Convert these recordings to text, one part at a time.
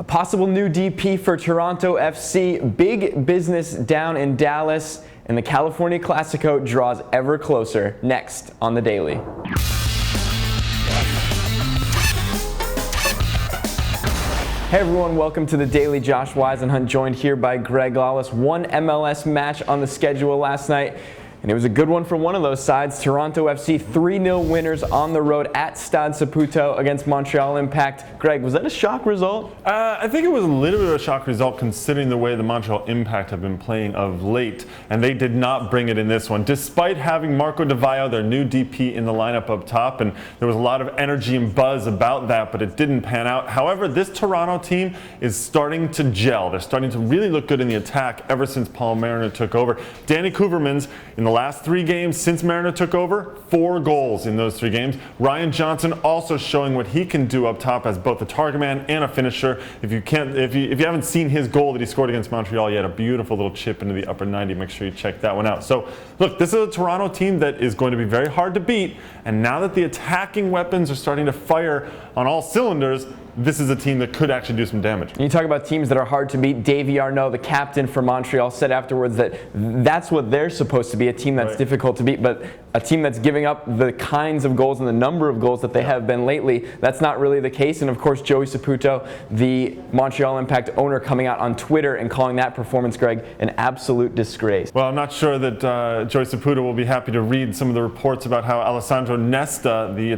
possible new DP for Toronto FC, big business down in Dallas, and the California Clasico draws ever closer. Next on The Daily. Hey everyone, welcome to The Daily. Josh Weisenhunt joined here by Greg Lawless. One MLS match on the schedule last night, and it was a good one for one of those sides. Toronto FC 3-0 winners on the road at Stade Saputo against Montreal Impact. Greg, was that a shock result? I think it was a little bit of a shock result considering the way the Montreal Impact have been playing of late, and they did not bring it in this one. Despite having Marco Di Vaio, their new DP, in the lineup up top, and there was a lot of energy and buzz about that, but it didn't pan out. However, this Toronto team is starting to gel. They're starting to really look good in the attack ever since Paul Mariner took over. Danny Couvermans, in the last 3 games since Mariner took over, 4 goals in those 3 games. Ryan Johnson also showing what he can do up top as both a target man and a finisher. If you haven't seen his goal that he scored against Montreal, he had a beautiful little chip into the upper 90. Make sure you check that one out. So look, this is a Toronto team that is going to be very hard to beat, and now that the attacking weapons are starting to fire on all cylinders, this is a team that could actually do some damage. You talk about teams that are hard to beat. Davy Arnaud, the captain for Montreal, said afterwards that that's what they're supposed to be, a team that's difficult to beat, but a team that's giving up the kinds of goals and the number of goals that they have been lately, that's not really the case. And of course, Joey Saputo, the Montreal Impact owner, coming out on Twitter and calling that performance, Greg, an absolute disgrace. Well, I'm not sure that Joey Saputo will be happy to read some of the reports about how Alessandro Nesta, the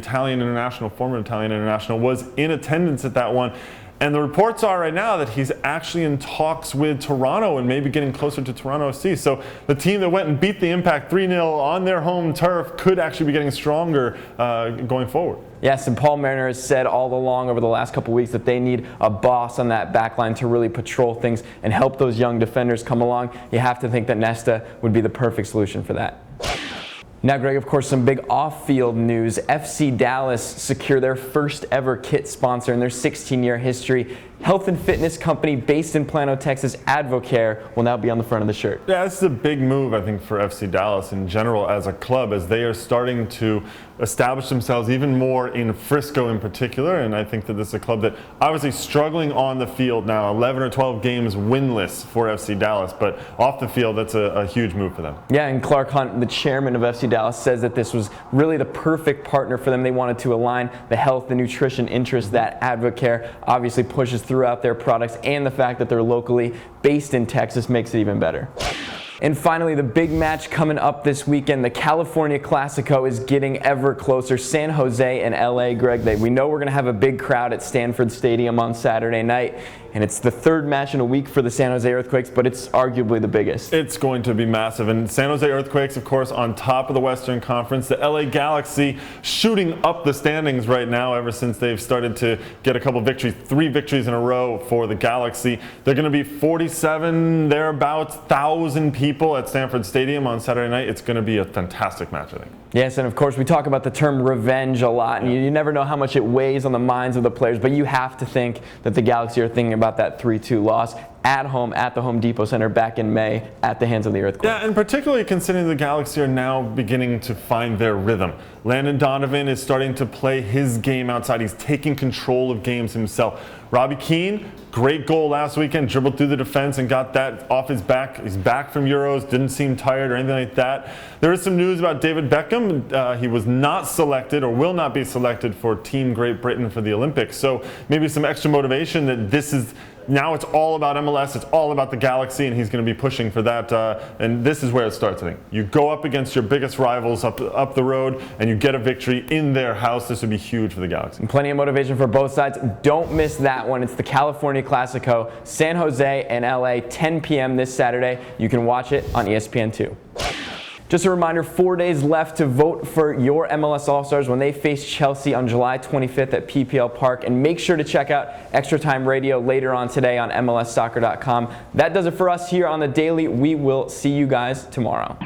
former Italian international, was in attendance at that one. And the reports are right now that he's actually in talks with Toronto and maybe getting closer to Toronto FC. So the team that went and beat the Impact 3-0 on their home turf could actually be getting stronger going forward. Yes, and Paul Mariner has said all along over the last couple weeks that they need a boss on that back line to really patrol things and help those young defenders come along. You have to think that Nesta would be the perfect solution for that. Now, Greg, of course, some big off-field news. FC Dallas secure their first ever kit sponsor in their 16-year history. Health and fitness company based in Plano, Texas, Advocare, will now be on the front of the shirt. Yeah, this is a big move, I think, for FC Dallas in general as a club, as they are starting to establish themselves even more in Frisco in particular. And I think that this is a club that obviously struggling on the field now, 11 or 12 games winless for FC Dallas, but off the field, that's a huge move for them. Yeah, and Clark Hunt, the chairman of FC Dallas, says that this was really the perfect partner for them. They wanted to align the health and nutrition interests that Advocare obviously pushes throughout their products, and the fact that they're locally based in Texas makes it even better. And finally, the big match coming up this weekend, the California Clasico, is getting ever closer. San Jose and LA, Greg, we know we're going to have a big crowd at Stanford Stadium on Saturday night. And it's the 3rd match in a week for the San Jose Earthquakes, but it's arguably the biggest. It's going to be massive. And San Jose Earthquakes, of course, on top of the Western Conference. The LA Galaxy shooting up the standings right now ever since they've started to get a couple victories, 3 victories in a row for the Galaxy. They're going to be 47, thereabouts, 1,000 people at Stanford Stadium on Saturday night. It's going to be a fantastic match, I think. Yes, and of course we talk about the term revenge a lot, and you never know how much it weighs on the minds of the players, but you have to think that the Galaxy are thinking about that 3-2 loss at home at the Home Depot Center back in May at the hands of the Earthquakes. Yeah, and particularly considering the Galaxy are now beginning to find their rhythm. Landon Donovan is starting to play his game outside. He's taking control of games himself. Robbie Keane, great goal last weekend, dribbled through the defense and got that off his back. He's back from Euros, didn't seem tired or anything like that. There is some news about David Beckham. He was not selected or will not be selected for Team Great Britain for the Olympics. So maybe some extra motivation that this is, now it's all about MLS, it's all about the Galaxy, and he's going to be pushing for that. And this is where it starts, I think. You go up against your biggest rivals up the road, and you get a victory in their house. This would be huge for the Galaxy. And plenty of motivation for both sides. Don't miss that one. It's the California Clasico, San Jose and LA, 10 p.m. this Saturday. You can watch it on ESPN2. Just a reminder, 4 days left to vote for your MLS All-Stars when they face Chelsea on July 25th at PPL Park. And make sure to check out Extra Time Radio later on today on MLSsoccer.com. That does it for us here on The Daily. We will see you guys tomorrow.